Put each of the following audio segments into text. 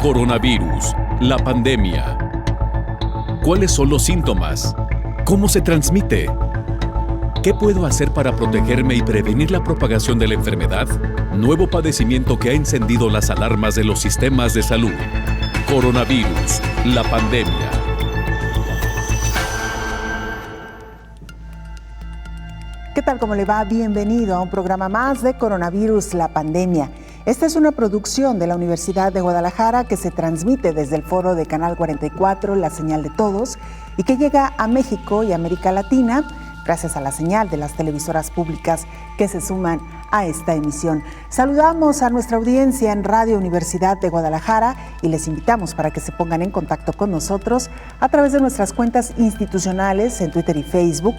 Coronavirus, la pandemia. ¿Cuáles son los síntomas? ¿Cómo se transmite? ¿Qué puedo hacer para protegerme y prevenir la propagación de la enfermedad? Nuevo padecimiento que ha encendido las alarmas de los sistemas de salud. Coronavirus, la pandemia. ¿Qué tal? ¿Cómo le va? Bienvenido a un programa más de Coronavirus, la pandemia. Esta es una producción de la Universidad de Guadalajara que se transmite desde el foro de Canal 44, La Señal de Todos, y que llega a México y América Latina gracias a la señal de las televisoras públicas que se suman a esta emisión. Saludamos a nuestra audiencia en Radio Universidad de Guadalajara y les invitamos para que se pongan en contacto con nosotros a través de nuestras cuentas institucionales en Twitter y Facebook,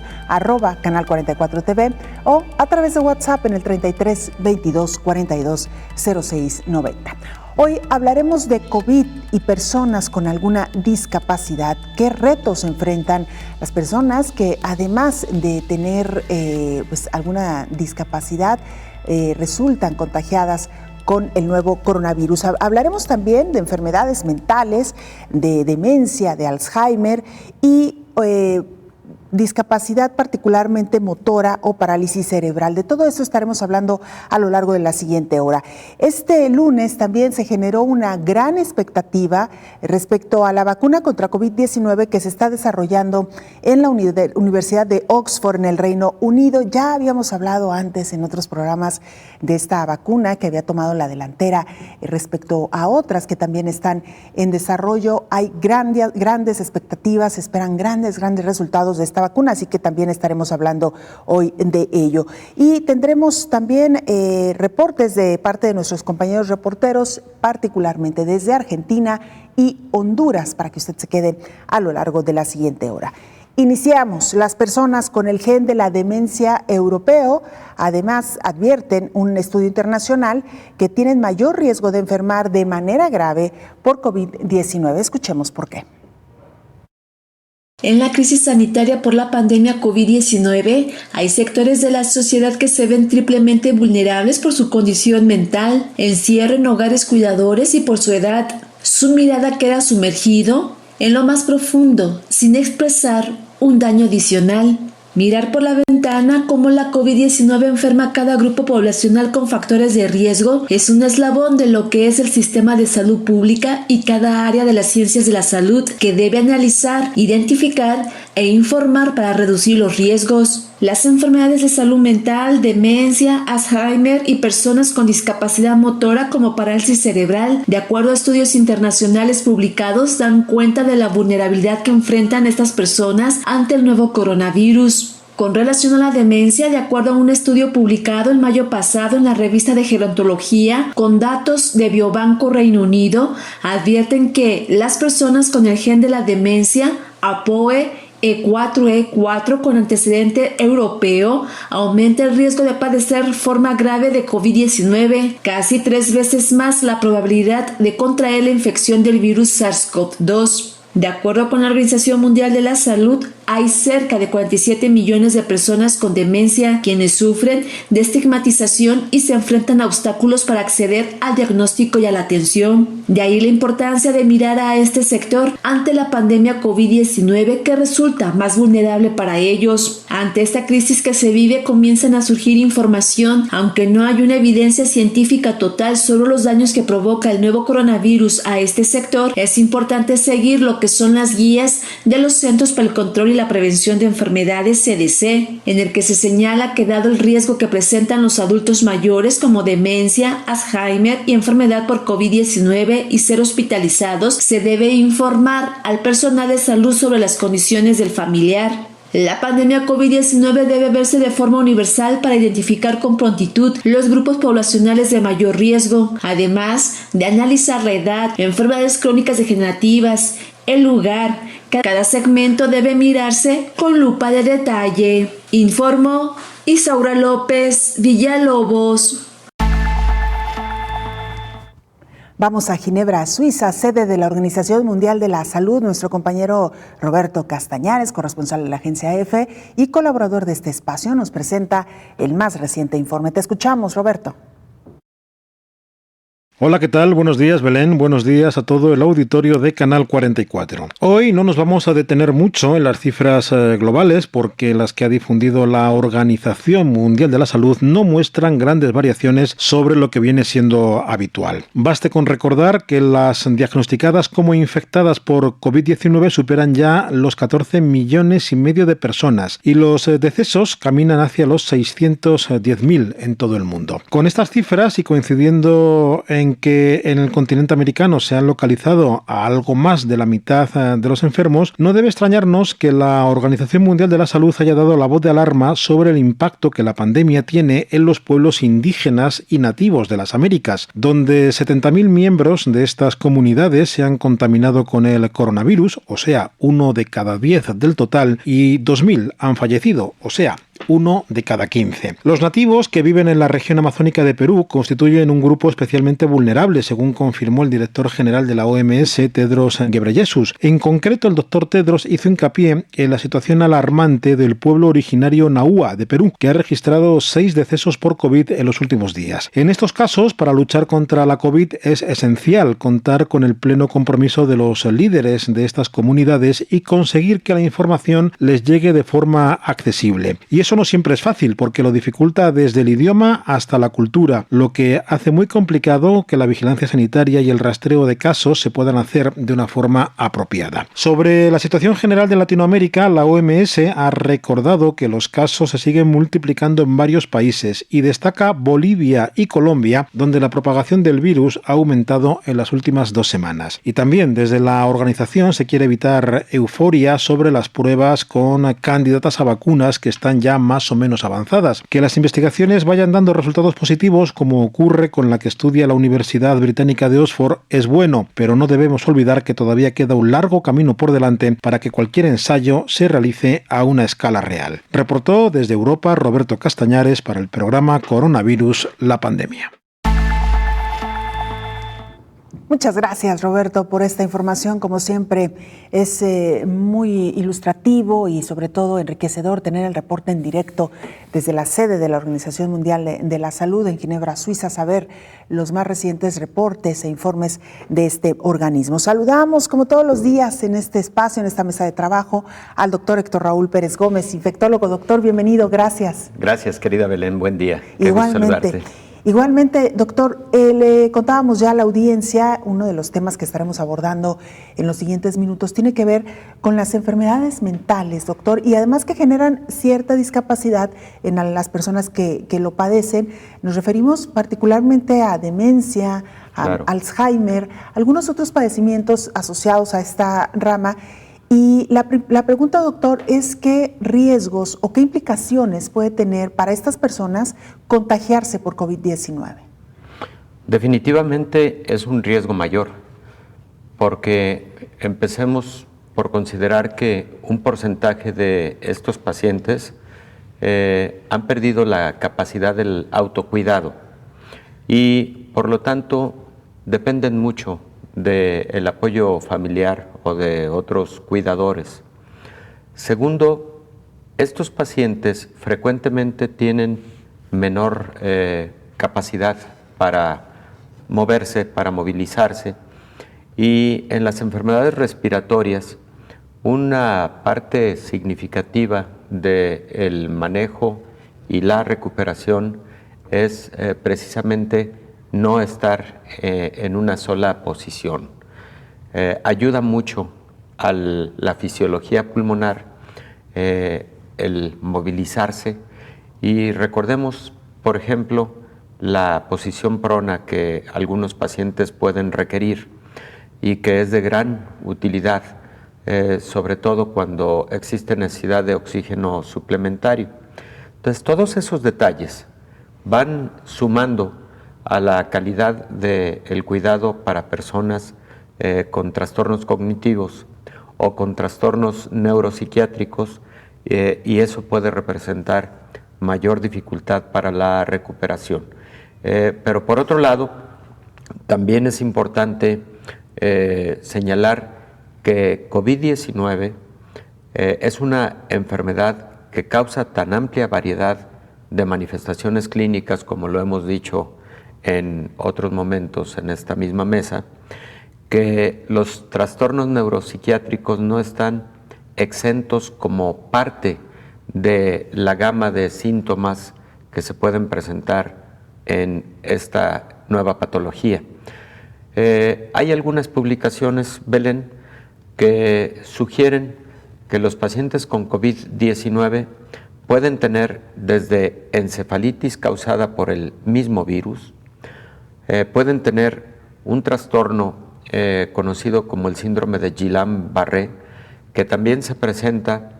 @Canal 44 TV, o a través de WhatsApp en el 33 22 42 06 90. Hoy hablaremos de COVID y personas con alguna discapacidad. ¿Qué retos enfrentan las personas que, además de tener alguna discapacidad, resultan contagiadas con el nuevo coronavirus? Hablaremos también de enfermedades mentales, de demencia, de Alzheimer y discapacidad particularmente motora o parálisis cerebral. De todo eso estaremos hablando a lo largo de la siguiente hora. Este lunes también se generó una gran expectativa respecto a la vacuna contra COVID-19 que se está desarrollando en la Universidad de Oxford en el Reino Unido. Ya habíamos hablado antes en otros programas de esta vacuna que había tomado la delantera respecto a otras que también están en desarrollo. Hay grandes expectativas, se esperan grandes resultados de esta vacuna, así que también estaremos hablando hoy de ello. Y tendremos también reportes de parte de nuestros compañeros reporteros, particularmente desde Argentina y Honduras, para que usted se quede a lo largo de la siguiente hora. Iniciamos. Las personas con el gen de la demencia europeo, además, advierten un estudio internacional que tienen mayor riesgo de enfermar de manera grave por COVID-19. Escuchemos por qué. En la crisis sanitaria por la pandemia COVID-19, hay sectores de la sociedad que se ven triplemente vulnerables por su condición mental, encierro en hogares cuidadores y por su edad. Su mirada queda sumergido en lo más profundo, sin expresar un daño adicional. Mirar por la ventana cómo la COVID-19 enferma a cada grupo poblacional con factores de riesgo es un eslabón de lo que es el sistema de salud pública y cada área de las ciencias de la salud que debe analizar, identificar e informar para reducir los riesgos. Las enfermedades de salud mental, demencia, Alzheimer y personas con discapacidad motora como parálisis cerebral, de acuerdo a estudios internacionales publicados, dan cuenta de la vulnerabilidad que enfrentan estas personas ante el nuevo coronavirus. Con relación a la demencia, de acuerdo a un estudio publicado en mayo pasado en la revista de Gerontología, con datos de Biobanco Reino Unido, advierten que las personas con el gen de la demencia, APOE, E4 con antecedente europeo, aumenta el riesgo de padecer forma grave de COVID-19, casi 3 veces más la probabilidad de contraer la infección del virus SARS-CoV-2. De acuerdo con la Organización Mundial de la Salud, hay cerca de 47 millones de personas con demencia quienes sufren de estigmatización y se enfrentan a obstáculos para acceder al diagnóstico y a la atención. De ahí la importancia de mirar a este sector ante la pandemia COVID-19 que resulta más vulnerable para ellos. Ante esta crisis que se vive comienzan a surgir información, aunque no hay una evidencia científica total sobre los daños que provoca el nuevo coronavirus a este sector. Es importante seguir lo que son las guías de los Centros para el Control y la Prevención de Enfermedades CDC, en el que se señala que dado el riesgo que presentan los adultos mayores como demencia, Alzheimer y enfermedad por COVID-19 y ser hospitalizados, se debe informar al personal de salud sobre las condiciones del familiar. La pandemia COVID-19 debe verse de forma universal para identificar con prontitud los grupos poblacionales de mayor riesgo, además de analizar la edad, enfermedades crónicas degenerativas, el lugar. Cada segmento debe mirarse con lupa de detalle. Informó Isaura López Villalobos. Vamos a Ginebra, Suiza, sede de la Organización Mundial de la Salud. Nuestro compañero Roberto Castañares, corresponsal de la agencia EFE y colaborador de este espacio, nos presenta el más reciente informe. Te escuchamos, Roberto. Hola, ¿qué tal? Buenos días, Belén. Buenos días a todo el auditorio de Canal 44. Hoy no nos vamos a detener mucho en las cifras globales porque las que ha difundido la Organización Mundial de la Salud no muestran grandes variaciones sobre lo que viene siendo habitual. Baste con recordar que las diagnosticadas como infectadas por COVID-19 superan ya los 14,5 millones de personas y los decesos caminan hacia los 610.000 en todo el mundo. Con estas cifras y coincidiendo en que en el continente americano se han localizado a algo más de la mitad de los enfermos, no debe extrañarnos que la Organización Mundial de la Salud haya dado la voz de alarma sobre el impacto que la pandemia tiene en los pueblos indígenas y nativos de las Américas, donde 70.000 miembros de estas comunidades se han contaminado con el coronavirus, o sea, 1 de cada 10 del total, y 2.000 han fallecido, o sea, 1 de cada 15. Los nativos que viven en la región amazónica de Perú constituyen un grupo especialmente vulnerable, según confirmó el director general de la OMS, Tedros Ghebreyesus. En concreto, el doctor Tedros hizo hincapié en la situación alarmante del pueblo originario Nahua de Perú, que ha registrado 6 decesos por COVID en los últimos días. En estos casos, para luchar contra la COVID es esencial contar con el pleno compromiso de los líderes de estas comunidades y conseguir que la información les llegue de forma accesible. Y eso no siempre es fácil porque lo dificulta desde el idioma hasta la cultura, lo que hace muy complicado que la vigilancia sanitaria y el rastreo de casos se puedan hacer de una forma apropiada. Sobre la situación general de Latinoamérica, la OMS ha recordado que los casos se siguen multiplicando en varios países y destaca Bolivia y Colombia, donde la propagación del virus ha aumentado en las últimas 2 semanas. Y también desde la organización se quiere evitar euforia sobre las pruebas con candidatas a vacunas que están ya más o menos avanzadas. Que las investigaciones vayan dando resultados positivos, como ocurre con la que estudia la Universidad Británica de Oxford, es bueno, pero no debemos olvidar que todavía queda un largo camino por delante para que cualquier ensayo se realice a una escala real. Reportó desde Europa Roberto Castañares para el programa Coronavirus, la pandemia. Muchas gracias, Roberto, por esta información. Como siempre, es muy ilustrativo y sobre todo enriquecedor tener el reporte en directo desde la sede de la Organización Mundial de la Salud en Ginebra, Suiza, saber los más recientes reportes e informes de este organismo. Saludamos, como todos los días, en este espacio, en esta mesa de trabajo, al doctor Héctor Raúl Pérez Gómez, infectólogo. Doctor, bienvenido, gracias. Gracias, querida Belén, buen día. Qué gusto saludarte. Igualmente, doctor, le contábamos ya a la audiencia, uno de los temas que estaremos abordando en los siguientes minutos tiene que ver con las enfermedades mentales, doctor, y además que generan cierta discapacidad en las personas que lo padecen. Nos referimos particularmente a demencia, a Alzheimer, algunos otros padecimientos asociados a esta rama. Y la pregunta, doctor, es qué riesgos o qué implicaciones puede tener para estas personas contagiarse por COVID-19. Definitivamente es un riesgo mayor, porque empecemos por considerar que un porcentaje de estos pacientes han perdido la capacidad del autocuidado y por lo tanto dependen mucho del apoyo familiar o de otros cuidadores. Segundo, estos pacientes frecuentemente tienen menor capacidad para moverse, para movilizarse, y en las enfermedades respiratorias una parte significativa del manejo y la recuperación es precisamente no estar en una sola posición. Ayuda mucho a la fisiología pulmonar el movilizarse, y recordemos, por ejemplo, la posición prona que algunos pacientes pueden requerir y que es de gran utilidad, sobre todo cuando existe necesidad de oxígeno suplementario. Entonces, todos esos detalles van sumando a la calidad del cuidado para personas con trastornos cognitivos o con trastornos neuropsiquiátricos, y eso puede representar mayor dificultad para la recuperación. Pero por otro lado, también es importante señalar que COVID-19 es una enfermedad que causa tan amplia variedad de manifestaciones clínicas, como lo hemos dicho en otros momentos en esta misma mesa, que los trastornos neuropsiquiátricos no están exentos como parte de la gama de síntomas que se pueden presentar en esta nueva patología. Hay algunas publicaciones, Belén, que sugieren que los pacientes con COVID-19 pueden tener desde encefalitis causada por el mismo virus, pueden tener un trastorno conocido como el síndrome de Guillain-Barré, que también se presenta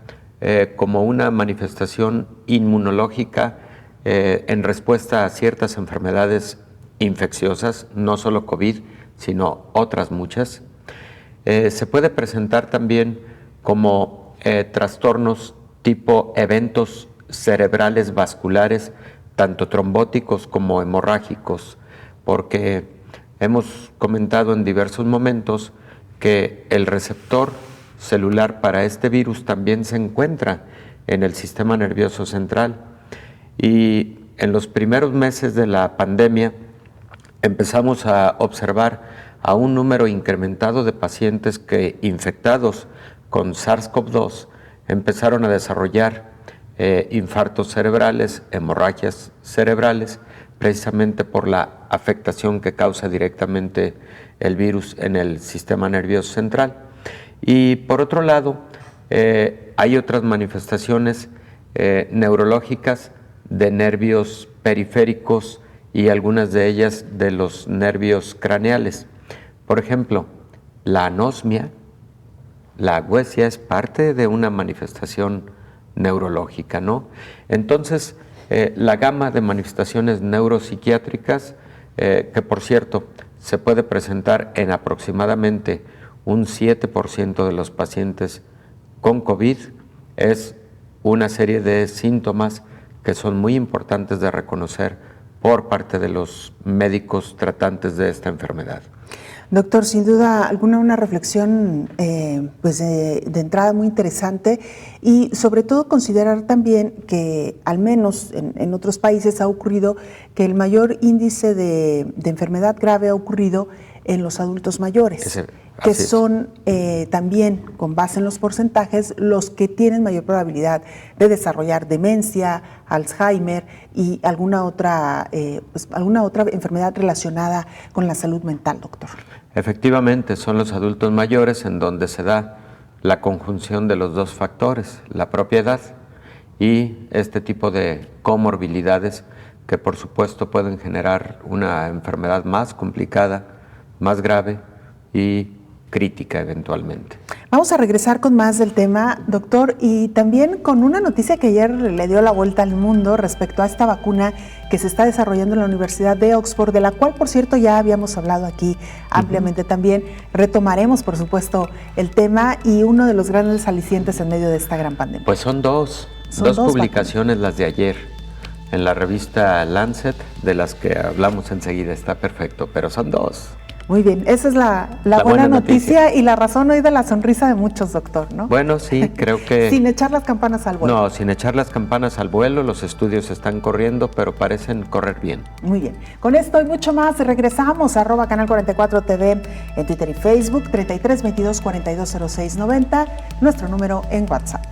como una manifestación inmunológica en respuesta a ciertas enfermedades infecciosas, no solo COVID, sino otras muchas. Se puede presentar también como trastornos tipo eventos cerebrales vasculares, tanto trombóticos como hemorrágicos, porque hemos comentado en diversos momentos que el receptor celular para este virus también se encuentra en el sistema nervioso central. Y en los primeros meses de la pandemia empezamos a observar a un número incrementado de pacientes que, infectados con SARS-CoV-2, empezaron a desarrollar infartos cerebrales, hemorragias cerebrales, precisamente por la afectación que causa directamente el virus en el sistema nervioso central. Y por otro lado, hay otras manifestaciones neurológicas de nervios periféricos y algunas de ellas de los nervios craneales. Por ejemplo, la anosmia, la agüesia es parte de una manifestación neurológica, ¿no? Entonces, la gama de manifestaciones neuropsiquiátricas, que por cierto, se puede presentar en aproximadamente un 7% de los pacientes con COVID, es una serie de síntomas que son muy importantes de reconocer por parte de los médicos tratantes de esta enfermedad. Doctor, sin duda alguna una reflexión de entrada muy interesante y sobre todo considerar también que al menos en otros países ha ocurrido que el mayor índice de enfermedad grave ha ocurrido en los adultos mayores, que son también, con base en los porcentajes, los que tienen mayor probabilidad de desarrollar demencia, Alzheimer y alguna otra enfermedad relacionada con la salud mental, doctor. Efectivamente, son los adultos mayores en donde se da la conjunción de los dos factores, la propia edad y este tipo de comorbilidades que por supuesto pueden generar una enfermedad más complicada, más grave y crítica eventualmente. Vamos a regresar con más del tema, doctor, y también con una noticia que ayer le dio la vuelta al mundo respecto a esta vacuna que se está desarrollando en la Universidad de Oxford, de la cual, por cierto, ya habíamos hablado aquí ampliamente también. Retomaremos, por supuesto, el tema y uno de los grandes alicientes en medio de esta gran pandemia. Pues son dos publicaciones las de ayer en la revista Lancet, de las que hablamos enseguida, está perfecto, pero son dos. Muy bien, esa es la buena noticia y la razón hoy de la sonrisa de muchos, doctor, ¿no? Bueno, sí, creo que... Sin echar las campanas al vuelo. No, sin echar las campanas al vuelo, los estudios están corriendo, pero parecen correr bien. Muy bien, con esto y mucho más regresamos a @Canal 44 TV en Twitter y Facebook, 33 22 42 06 90, nuestro número en WhatsApp.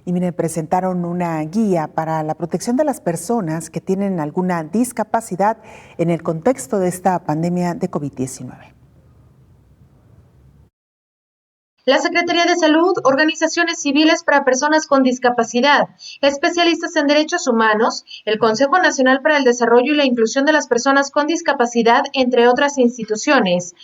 Y miren, presentaron una guía para la protección de las personas que tienen alguna discapacidad en el contexto de esta pandemia de COVID-19. La Secretaría de Salud, organizaciones civiles para personas con discapacidad, especialistas en derechos humanos, el Consejo Nacional para el Desarrollo y la Inclusión de las Personas con Discapacidad, entre otras instituciones,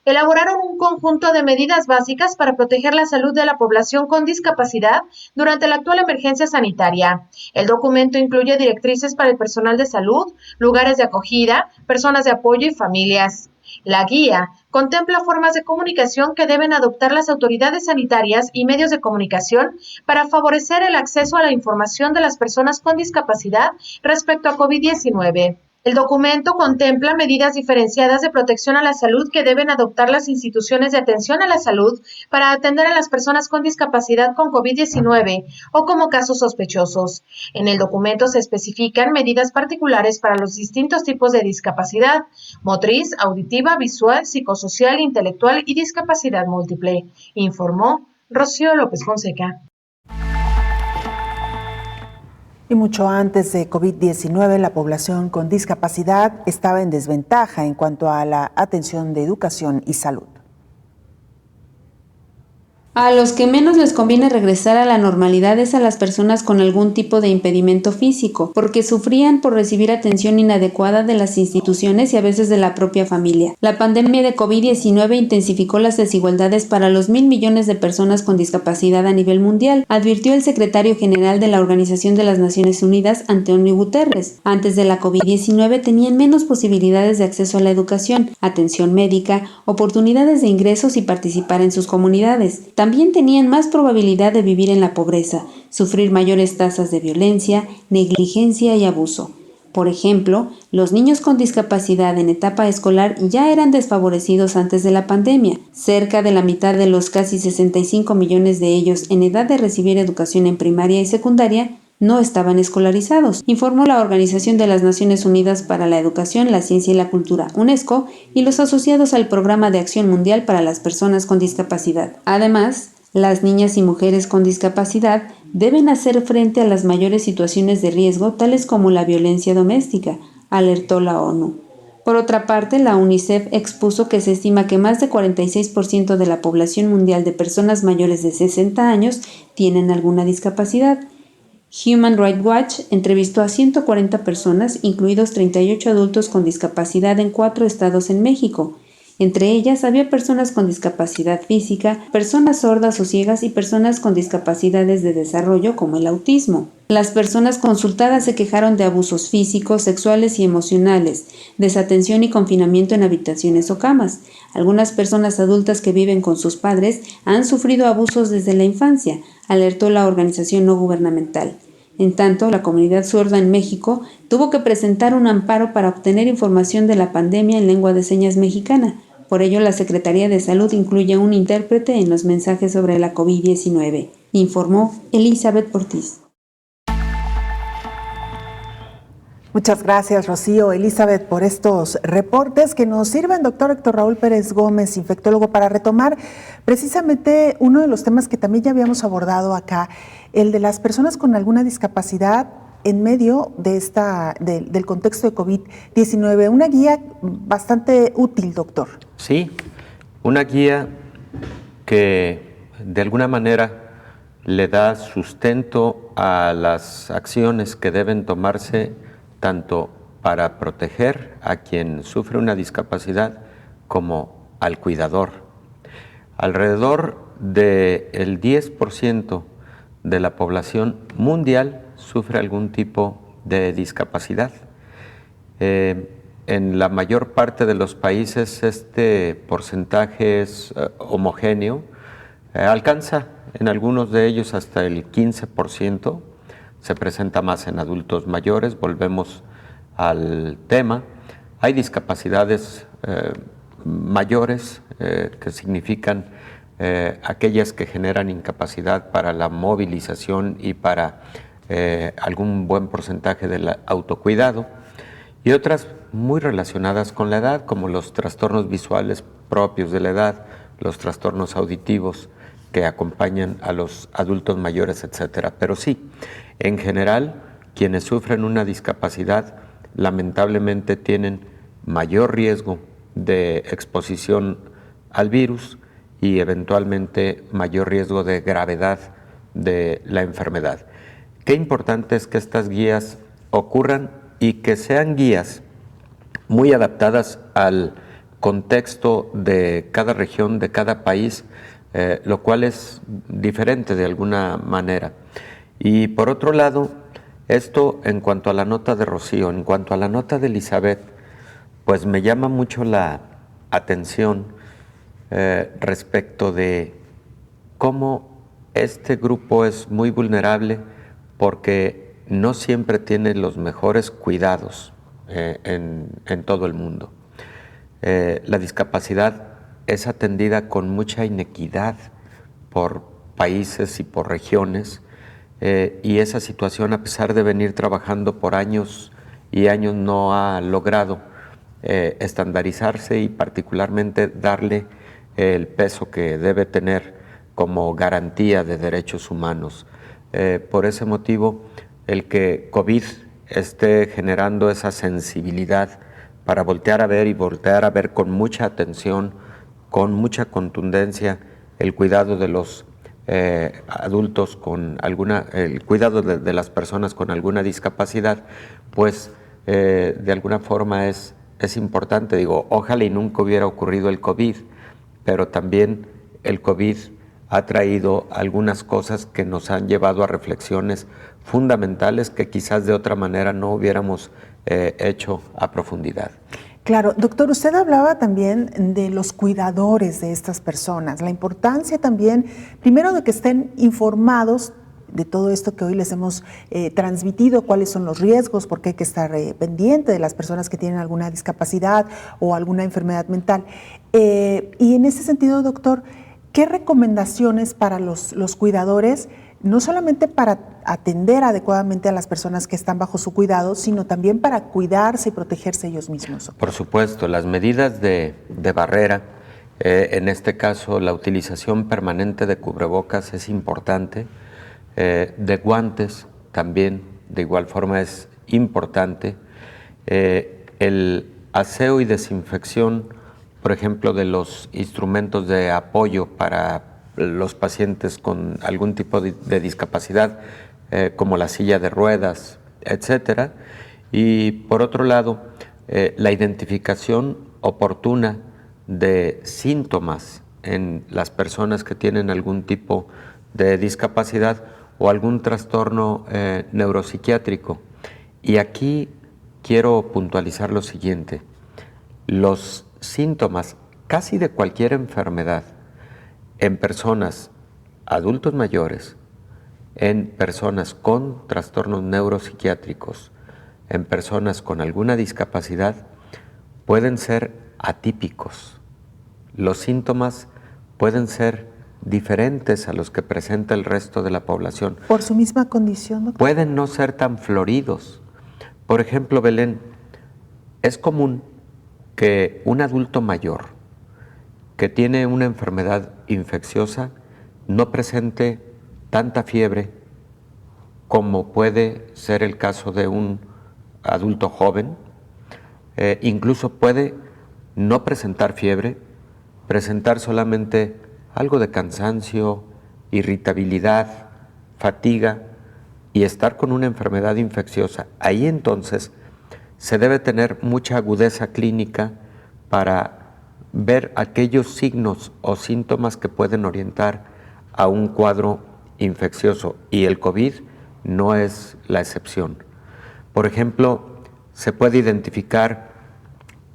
elaboraron un conjunto de medidas básicas para proteger la salud de la población con discapacidad durante la actual emergencia sanitaria. El documento incluye directrices para el personal de salud, lugares de acogida, personas de apoyo y familias. La guía contempla formas de comunicación que deben adoptar las autoridades sanitarias y medios de comunicación para favorecer el acceso a la información de las personas con discapacidad respecto a COVID-19. El documento contempla medidas diferenciadas de protección a la salud que deben adoptar las instituciones de atención a la salud para atender a las personas con discapacidad con COVID-19 o como casos sospechosos. En el documento se especifican medidas particulares para los distintos tipos de discapacidad: motriz, auditiva, visual, psicosocial, intelectual y discapacidad múltiple, informó Rocío López Fonseca. Y mucho antes de COVID-19, la población con discapacidad estaba en desventaja en cuanto a la atención de educación y salud. A los que menos les conviene regresar a la normalidad es a las personas con algún tipo de impedimento físico, porque sufrían por recibir atención inadecuada de las instituciones y a veces de la propia familia. La pandemia de COVID-19 intensificó las desigualdades para los 1.000 millones de personas con discapacidad a nivel mundial, advirtió el secretario general de la Organización de las Naciones Unidas, Antonio Guterres. Antes de la COVID-19 tenían menos posibilidades de acceso a la educación, atención médica, oportunidades de ingresos y participar en sus comunidades. También tenían más probabilidad de vivir en la pobreza, sufrir mayores tasas de violencia, negligencia y abuso. Por ejemplo, los niños con discapacidad en etapa escolar ya eran desfavorecidos antes de la pandemia. Cerca de la mitad de los casi 65 millones de ellos en edad de recibir educación en primaria y secundaria no estaban escolarizados, informó la Organización de las Naciones Unidas para la Educación, la Ciencia y la Cultura, UNESCO, y los asociados al Programa de Acción Mundial para las Personas con Discapacidad. Además, las niñas y mujeres con discapacidad deben hacer frente a las mayores situaciones de riesgo, tales como la violencia doméstica, alertó la ONU. Por otra parte, la UNICEF expuso que se estima que más de 46% de la población mundial de personas mayores de 60 años tienen alguna discapacidad. Human Rights Watch entrevistó a 140 personas, incluidos 38 adultos con discapacidad en 4 estados en México. Entre ellas había personas con discapacidad física, personas sordas o ciegas y personas con discapacidades de desarrollo como el autismo. Las personas consultadas se quejaron de abusos físicos, sexuales y emocionales, desatención y confinamiento en habitaciones o camas. Algunas personas adultas que viven con sus padres han sufrido abusos desde la infancia, alertó la organización no gubernamental. En tanto, la comunidad sorda en México tuvo que presentar un amparo para obtener información de la pandemia en lengua de señas mexicana. Por ello, la Secretaría de Salud incluye un intérprete en los mensajes sobre la COVID-19, informó Elizabeth Ortiz. Muchas gracias, Rocío. Elizabeth, por estos reportes que nos sirven, doctor Héctor Raúl Pérez Gómez, infectólogo, para retomar precisamente uno de los temas que también ya habíamos abordado acá, el de las personas con alguna discapacidad en medio de del contexto de COVID-19. Una guía bastante útil, doctor. Sí, una guía que de alguna manera le da sustento a las acciones que deben tomarse tanto para proteger a quien sufre una discapacidad como al cuidador. Alrededor del 10% de la población mundial sufre algún tipo de discapacidad. En la mayor parte de los países este porcentaje es homogéneo, alcanza en algunos de ellos hasta el 15%, se presenta más en adultos mayores. Volvemos al tema. Hay discapacidades mayores que significan aquellas que generan incapacidad para la movilización y para algún buen porcentaje del autocuidado, y otras muy relacionadas con la edad, como los trastornos visuales propios de la edad, los trastornos auditivos que acompañan a los adultos mayores, etcétera. Pero sí, en general, quienes sufren una discapacidad lamentablemente tienen mayor riesgo de exposición al virus y eventualmente mayor riesgo de gravedad de la enfermedad. Qué importante es que estas guías ocurran y que sean guías muy adaptadas al contexto de cada región, de cada país, lo cual es diferente de alguna manera. Y por otro lado, esto en cuanto a la nota de Rocío, en cuanto a la nota de Elizabeth, pues me llama mucho la atención respecto de cómo este grupo es muy vulnerable porque no siempre tiene los mejores cuidados en todo el mundo. La discapacidad es atendida con mucha inequidad por países y por regiones, y esa situación, a pesar de venir trabajando por años y años, no ha logrado estandarizarse y particularmente darle el peso que debe tener como garantía de derechos humanos. Por ese motivo, el que COVID esté generando esa sensibilidad para voltear a ver con mucha atención, con mucha contundencia, el cuidado de los adultos con el cuidado de las personas con alguna discapacidad, pues de alguna forma es importante. Digo, ojalá y nunca hubiera ocurrido el COVID, pero también el COVID ha traído algunas cosas que nos han llevado a reflexiones fundamentales que quizás de otra manera no hubiéramos hecho a profundidad. Claro, doctor, usted hablaba también de los cuidadores de estas personas, la importancia también, primero, de que estén informados de todo esto que hoy les hemos transmitido, cuáles son los riesgos, porque hay que estar pendiente de las personas que tienen alguna discapacidad o alguna enfermedad mental. Y en ese sentido, doctor, ¿qué recomendaciones para los cuidadores, no solamente para atender adecuadamente a las personas que están bajo su cuidado, sino también para cuidarse y protegerse ellos mismos? Por supuesto, las medidas de barrera, en este caso la utilización permanente de cubrebocas es importante, de guantes también de igual forma es importante, el aseo y desinfección, por ejemplo, de los instrumentos de apoyo para los pacientes con algún tipo de discapacidad, como la silla de ruedas, etcétera. Y por otro lado, la identificación oportuna de síntomas en las personas que tienen algún tipo de discapacidad o algún trastorno neuropsiquiátrico. Y aquí quiero puntualizar lo siguiente: los síntomas casi de cualquier enfermedad en personas adultos mayores, en personas con trastornos neuropsiquiátricos, en personas con alguna discapacidad, pueden ser atípicos. Los síntomas pueden ser diferentes a los que presenta el resto de la población. ¿Por su misma condición, doctor? Pueden no ser tan floridos. Por ejemplo, Belén, es común que un adulto mayor que tiene una enfermedad infecciosa no presente tanta fiebre como puede ser el caso de un adulto joven. Incluso puede no presentar fiebre, presentar solamente algo de cansancio, irritabilidad, fatiga y estar con una enfermedad infecciosa. Ahí entonces se debe tener mucha agudeza clínica para ver aquellos signos o síntomas que pueden orientar a un cuadro infeccioso, y el COVID no es la excepción. Por ejemplo, se puede identificar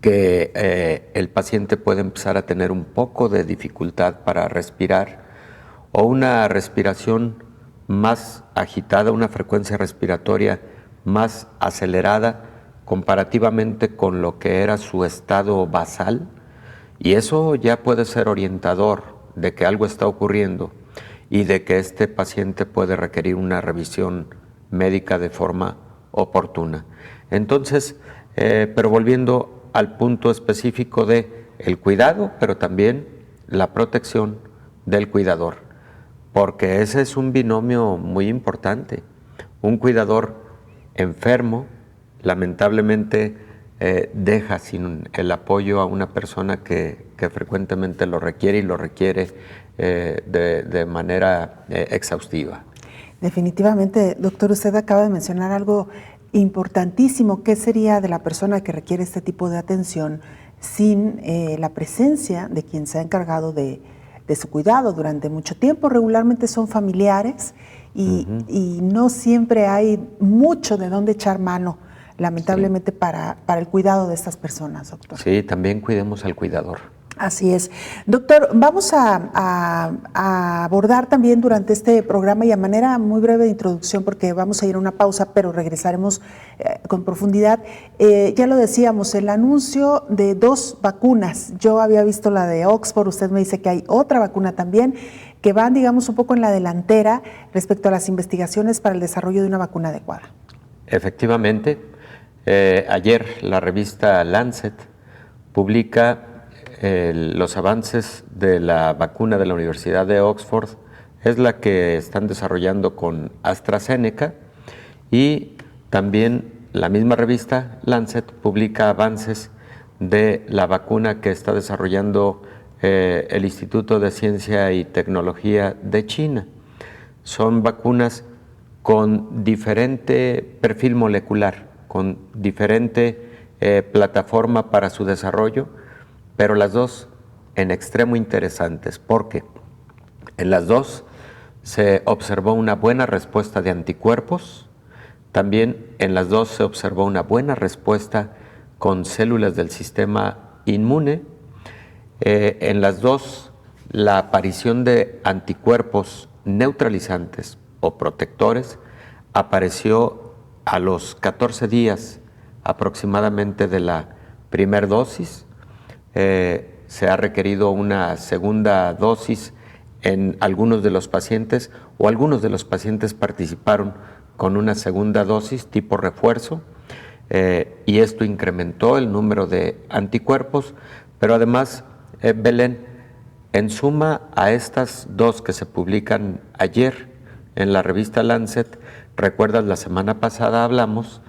que el paciente puede empezar a tener un poco de dificultad para respirar o una respiración más agitada, una frecuencia respiratoria más acelerada comparativamente con lo que era su estado basal, y eso ya puede ser orientador de que algo está ocurriendo y de que este paciente puede requerir una revisión médica de forma oportuna. Entonces, pero volviendo al punto específico de el cuidado, pero también la protección del cuidador, porque ese es un binomio muy importante. Un cuidador enfermo, lamentablemente, deja sin el apoyo a una persona que frecuentemente lo requiere y lo requiere de manera exhaustiva. Definitivamente, doctor, usted acaba de mencionar algo importantísimo. ¿Qué sería de la persona que requiere este tipo de atención sin la presencia de quien se ha encargado de su cuidado durante mucho tiempo? Regularmente son familiares y no siempre hay mucho de dónde echar mano lamentablemente para el cuidado de estas personas, doctor. Sí, también cuidemos al cuidador. Así es. Doctor, vamos a abordar también durante este programa y a manera muy breve de introducción, porque vamos a ir a una pausa, pero regresaremos con profundidad. Ya lo decíamos, el anuncio de 2 vacunas. Yo había visto la de Oxford, usted me dice que hay otra vacuna también, que van, digamos, un poco en la delantera respecto a las investigaciones para el desarrollo de una vacuna adecuada. Efectivamente, ayer la revista Lancet publica los avances de la vacuna de la Universidad de Oxford. Es la que están desarrollando con AstraZeneca, y también la misma revista Lancet publica avances de la vacuna que está desarrollando el Instituto de Ciencia y Tecnología de China. Son vacunas con diferente perfil molecular, con diferente plataforma para su desarrollo, pero las dos en extremo interesantes, porque en las dos se observó una buena respuesta de anticuerpos, también en las dos se observó una buena respuesta con células del sistema inmune. En las dos, la aparición de anticuerpos neutralizantes o protectores apareció a los 14 días aproximadamente de la primera dosis. Se ha requerido una segunda dosis en algunos de los pacientes, o algunos de los pacientes participaron con una segunda dosis tipo refuerzo, y esto incrementó el número de anticuerpos, pero además, Belén, en suma a estas 2 que se publican ayer en la revista Lancet, recuerdas, la semana pasada hablamos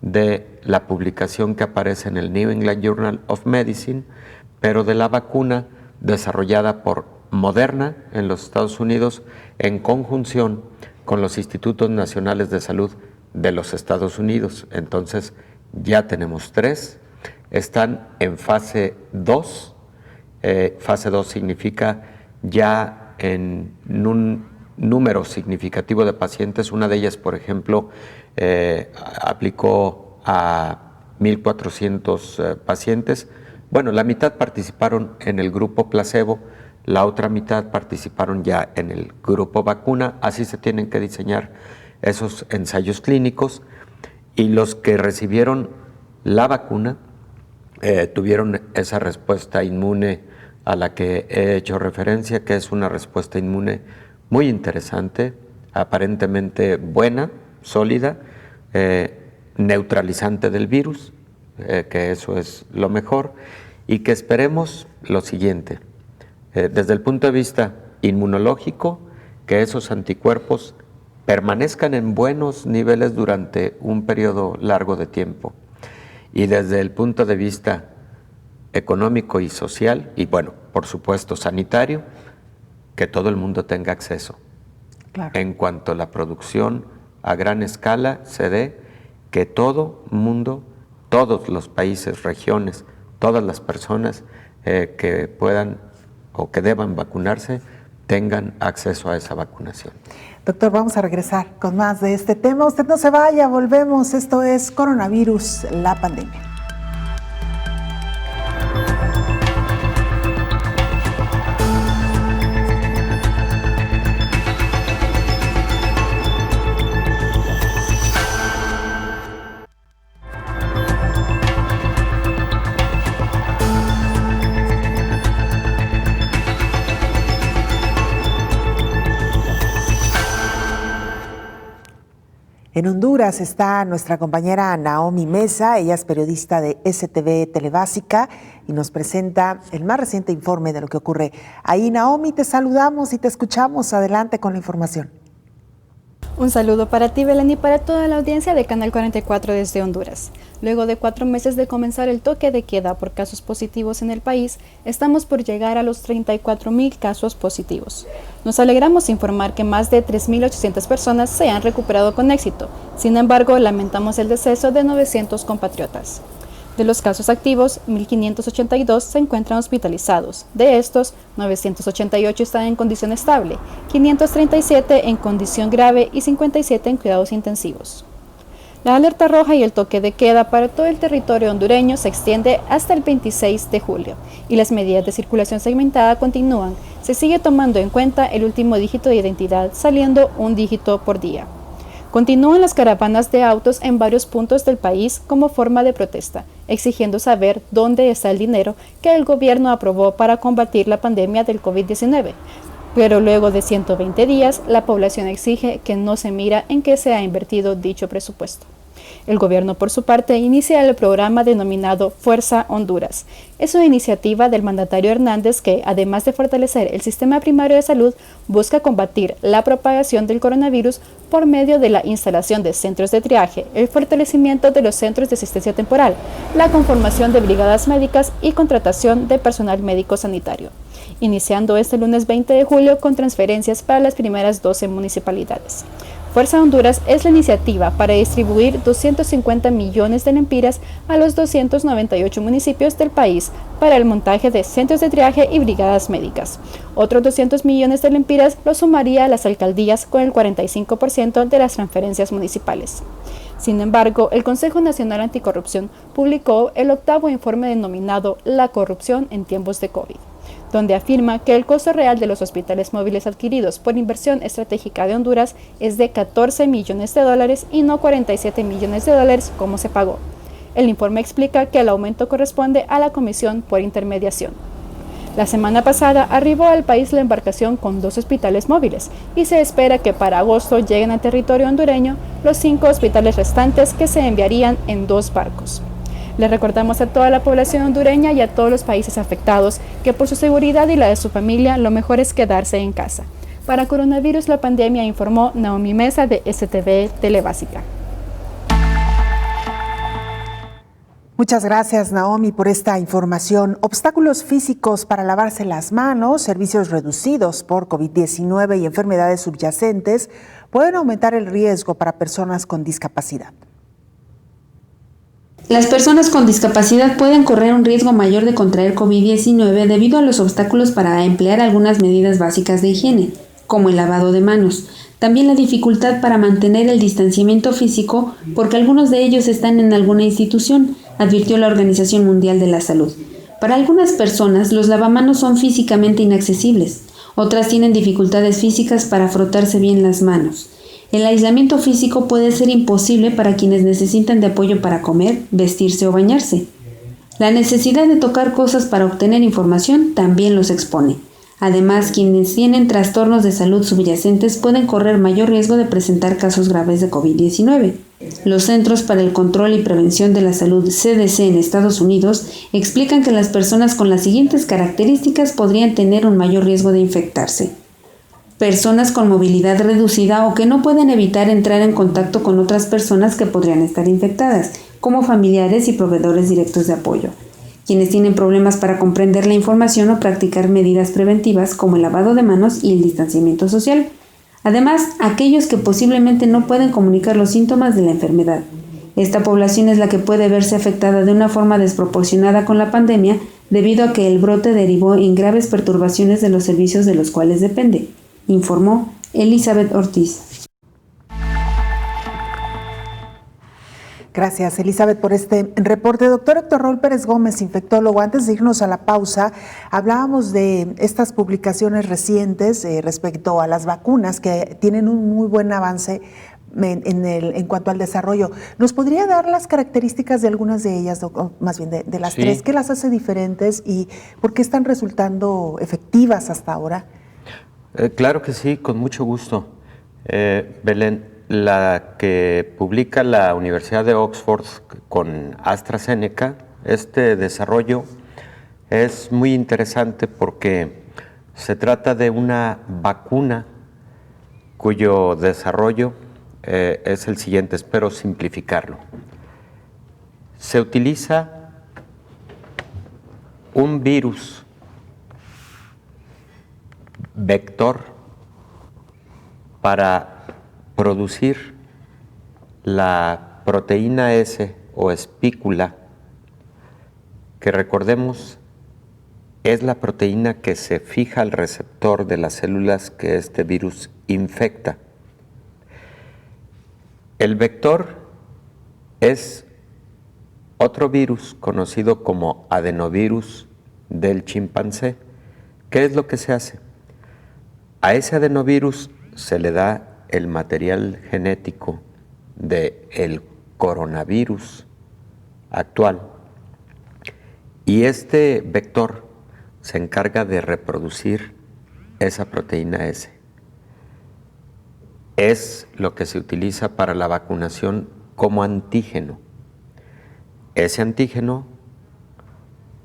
de la publicación que aparece en el New England Journal of Medicine, pero de la vacuna desarrollada por Moderna en los Estados Unidos en conjunción con los Institutos Nacionales de Salud de los Estados Unidos. Entonces ya tenemos 3, están en fase 2. Fase 2 significa ya en un número significativo de pacientes. Una de ellas, por ejemplo, aplicó a 1,400 pacientes. Bueno, la mitad participaron en el grupo placebo, la otra mitad participaron ya en el grupo vacuna. Así se tienen que diseñar esos ensayos clínicos, y los que recibieron la vacuna tuvieron esa respuesta inmune a la que he hecho referencia, que es una respuesta inmune muy interesante, aparentemente buena, sólida, neutralizante del virus, que eso es lo mejor, y que esperemos lo siguiente, desde el punto de vista inmunológico, que esos anticuerpos permanezcan en buenos niveles durante un periodo largo de tiempo, y desde el punto de vista económico y social, y bueno, por supuesto sanitario, que todo el mundo tenga acceso. Claro. En cuanto a la producción a gran escala se dé, que todo mundo, todos los países, regiones, todas las personas que puedan o que deban vacunarse tengan acceso a esa vacunación. Doctor, vamos a regresar con más de este tema. Usted no se vaya, volvemos. Esto es Coronavirus, la pandemia. En Honduras está nuestra compañera Naomi Mesa, ella es periodista de STV Telebásica y nos presenta el más reciente informe de lo que ocurre ahí. Naomi, te saludamos y te escuchamos. Adelante con la información. Un saludo para ti, Belén, y para toda la audiencia de Canal 44 desde Honduras. Luego de 4 meses de comenzar el toque de queda por casos positivos en el país, estamos por llegar a los 34,000 casos positivos. Nos alegramos informar que más de 3,800 personas se han recuperado con éxito. Sin embargo, lamentamos el deceso de 900 compatriotas. De los casos activos, 1,582 se encuentran hospitalizados. De estos, 988 están en condición estable, 537 en condición grave y 57 en cuidados intensivos. La alerta roja y el toque de queda para todo el territorio hondureño se extiende hasta el 26 de julio y las medidas de circulación segmentada continúan. Se sigue tomando en cuenta el último dígito de identidad, saliendo un dígito por día. Continúan las caravanas de autos en varios puntos del país como forma de protesta, exigiendo saber dónde está el dinero que el gobierno aprobó para combatir la pandemia del COVID-19. Pero luego de 120 días, la población exige que no se mira en qué se ha invertido dicho presupuesto. El gobierno, por su parte, inicia el programa denominado Fuerza Honduras. Es una iniciativa del mandatario Hernández que, además de fortalecer el sistema primario de salud, busca combatir la propagación del coronavirus por medio de la instalación de centros de triaje, el fortalecimiento de los centros de asistencia temporal, la conformación de brigadas médicas y contratación de personal médico sanitario, iniciando este lunes 20 de julio con transferencias para las primeras 12 municipalidades. Fuerza Honduras es la iniciativa para distribuir 250 millones de lempiras a los 298 municipios del país para el montaje de centros de triaje y brigadas médicas. Otros 200 millones de lempiras lo sumaría a las alcaldías con el 45% de las transferencias municipales. Sin embargo, el Consejo Nacional Anticorrupción publicó el 8º informe denominado La corrupción en tiempos de COVID, donde afirma que el costo real de los hospitales móviles adquiridos por inversión estratégica de Honduras es de $14 millones y no $47 millones como se pagó. El informe explica que el aumento corresponde a la comisión por intermediación. La semana pasada arribó al país la embarcación con 2 hospitales móviles y se espera que para agosto lleguen al territorio hondureño los 5 hospitales restantes que se enviarían en 2 barcos. Le recordamos a toda la población hondureña y a todos los países afectados que por su seguridad y la de su familia lo mejor es quedarse en casa. Para Coronavirus la Pandemia, informó Naomi Mesa de STV Telebásica. Muchas gracias, Naomi, por esta información. Obstáculos físicos para lavarse las manos, servicios reducidos por COVID-19 y enfermedades subyacentes pueden aumentar el riesgo para personas con discapacidad. Las personas con discapacidad pueden correr un riesgo mayor de contraer COVID-19 debido a los obstáculos para emplear algunas medidas básicas de higiene, como el lavado de manos. También la dificultad para mantener el distanciamiento físico porque algunos de ellos están en alguna institución, advirtió la Organización Mundial de la Salud. Para algunas personas, los lavamanos son físicamente inaccesibles. Otras tienen dificultades físicas para frotarse bien las manos. El aislamiento físico puede ser imposible para quienes necesitan de apoyo para comer, vestirse o bañarse. La necesidad de tocar cosas para obtener información también los expone. Además, quienes tienen trastornos de salud subyacentes pueden correr mayor riesgo de presentar casos graves de COVID-19. Los Centros para el Control y Prevención de la Salud, CDC, en Estados Unidos, explican que las personas con las siguientes características podrían tener un mayor riesgo de infectarse. Personas con movilidad reducida o que no pueden evitar entrar en contacto con otras personas que podrían estar infectadas, como familiares y proveedores directos de apoyo. Quienes tienen problemas para comprender la información o practicar medidas preventivas como el lavado de manos y el distanciamiento social. Además, aquellos que posiblemente no pueden comunicar los síntomas de la enfermedad. Esta población es la que puede verse afectada de una forma desproporcionada con la pandemia debido a que el brote derivó en graves perturbaciones de los servicios de los cuales depende, informó Elizabeth Ortiz. Gracias, Elizabeth, por este reporte. Doctor Héctor Raúl Pérez Gómez, infectólogo, antes de irnos a la pausa, hablábamos de estas publicaciones recientes respecto a las vacunas que tienen un muy buen avance en cuanto al desarrollo. ¿Nos podría dar las características de algunas de ellas, o más bien de las tres? ¿Qué las hace diferentes y por qué están resultando efectivas hasta ahora? Claro que sí, con mucho gusto. Belén, la que publica la Universidad de Oxford con AstraZeneca, este desarrollo es muy interesante porque se trata de una vacuna cuyo desarrollo es el siguiente, espero simplificarlo. Se utiliza un virus vector para producir la proteína S o espícula, que recordemos es la proteína que se fija al receptor de las células que este virus infecta. El vector es otro virus conocido como adenovirus del chimpancé. ¿Qué es lo que se hace? A ese adenovirus se le da el material genético del coronavirus actual y este vector se encarga de reproducir esa proteína S. Es lo que se utiliza para la vacunación como antígeno. Ese antígeno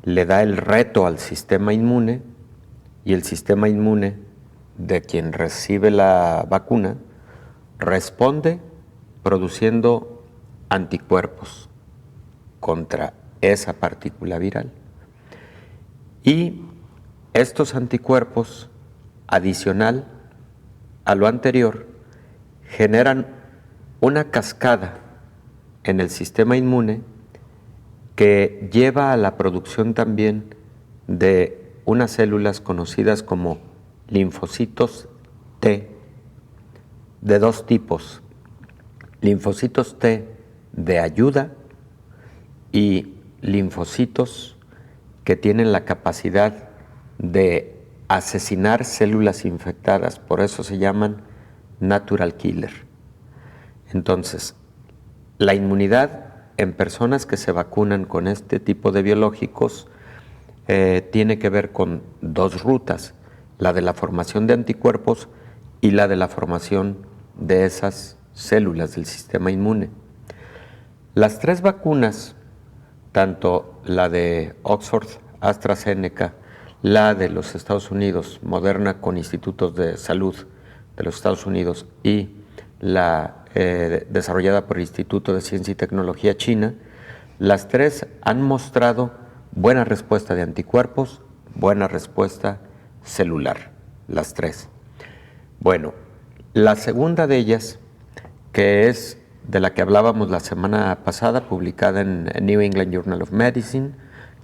le da el reto al sistema inmune y el sistema inmune de quien recibe la vacuna responde produciendo anticuerpos contra esa partícula viral. Y estos anticuerpos, adicional a lo anterior, generan una cascada en el sistema inmune que lleva a la producción también de unas células conocidas como linfocitos T, de dos tipos: linfocitos T de ayuda y linfocitos que tienen la capacidad de asesinar células infectadas, por eso se llaman natural killer. Entonces, la inmunidad en personas que se vacunan con este tipo de biológicos tiene que ver con dos rutas: la de la formación de anticuerpos y la de la formación de esas células del sistema inmune. Las tres vacunas, tanto la de Oxford, AstraZeneca, la de los Estados Unidos, Moderna con institutos de salud de los Estados Unidos, y la desarrollada por el Instituto de Ciencia y Tecnología China, las tres han mostrado buena respuesta de anticuerpos, buena respuesta celular, las tres. Bueno, la segunda de ellas, que es de la que hablábamos la semana pasada, publicada en New England Journal of Medicine,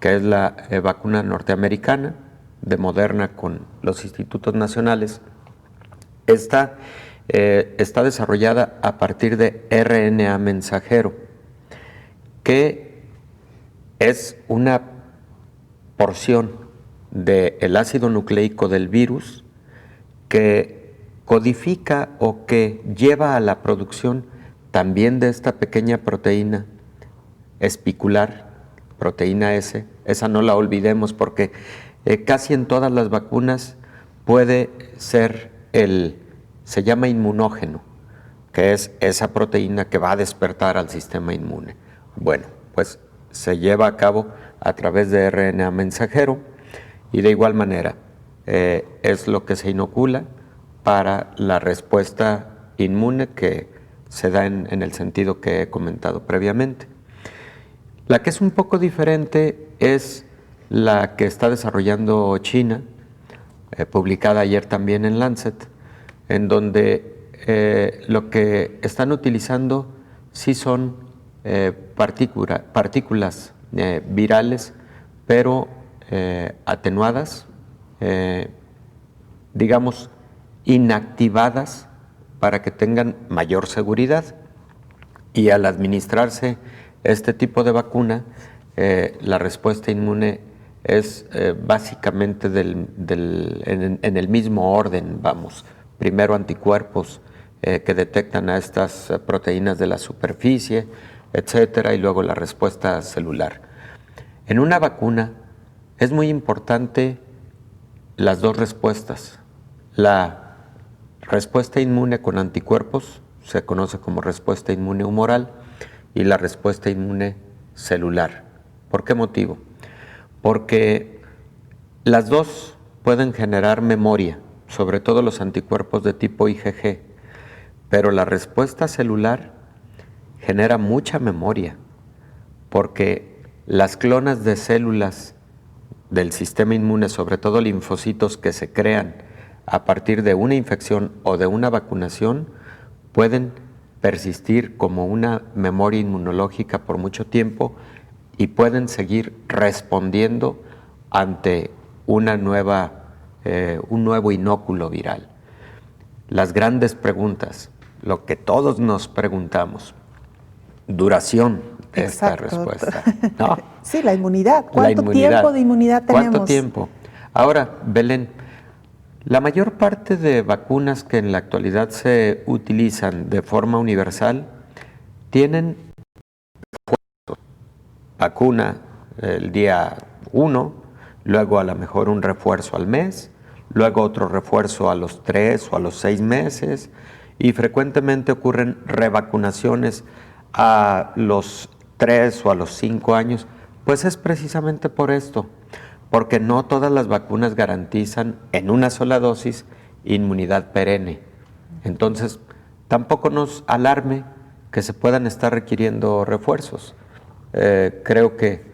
que es la vacuna norteamericana de Moderna con los institutos nacionales, está desarrollada a partir de RNA mensajero, que es una porción del ácido nucleico del virus que codifica o que lleva a la producción también de esta pequeña proteína espicular, proteína S. Esa no la olvidemos porque casi en todas las vacunas puede ser se llama inmunógeno, que es esa proteína que va a despertar al sistema inmune. Bueno, pues se lleva a cabo a través de RNA mensajero y de igual manera es lo que se inocula para la respuesta inmune que se da en el sentido que he comentado previamente. La que es un poco diferente es la que está desarrollando China, publicada ayer también en Lancet, en donde lo que están utilizando sí son partículas virales, pero atenuadas, digamos, inactivadas para que tengan mayor seguridad. Y al administrarse este tipo de vacuna, la respuesta inmune es básicamente en el mismo orden, vamos. Primero anticuerpos que detectan a estas proteínas de la superficie, etcétera, y luego la respuesta celular. En una vacuna es muy importante las dos respuestas. La respuesta inmune con anticuerpos se conoce como respuesta inmune humoral y la respuesta inmune celular. ¿Por qué motivo? Porque las dos pueden generar memoria, sobre todo los anticuerpos de tipo IgG, pero la respuesta celular genera mucha memoria, porque las clonas de células del sistema inmune, sobre todo linfocitos que se crean a partir de una infección o de una vacunación, pueden persistir como una memoria inmunológica por mucho tiempo y pueden seguir respondiendo ante un nuevo inóculo viral. Las grandes preguntas, lo que todos nos preguntamos, duración de Exacto, esta respuesta, ¿no? Sí, la inmunidad. ¿Cuánto tiempo de inmunidad tenemos? ¿Cuánto tiempo? Ahora, Belén, la mayor parte de vacunas que en la actualidad se utilizan de forma universal tienen refuerzos. Vacuna el día 1, luego a lo mejor un refuerzo al mes, luego otro refuerzo a los 3 o a los 6 meses, y frecuentemente ocurren revacunaciones a los 3 o a los 5 años. Pues es precisamente por esto, porque no todas las vacunas garantizan en una sola dosis inmunidad perenne. Entonces, tampoco nos alarme que se puedan estar requiriendo refuerzos. Creo que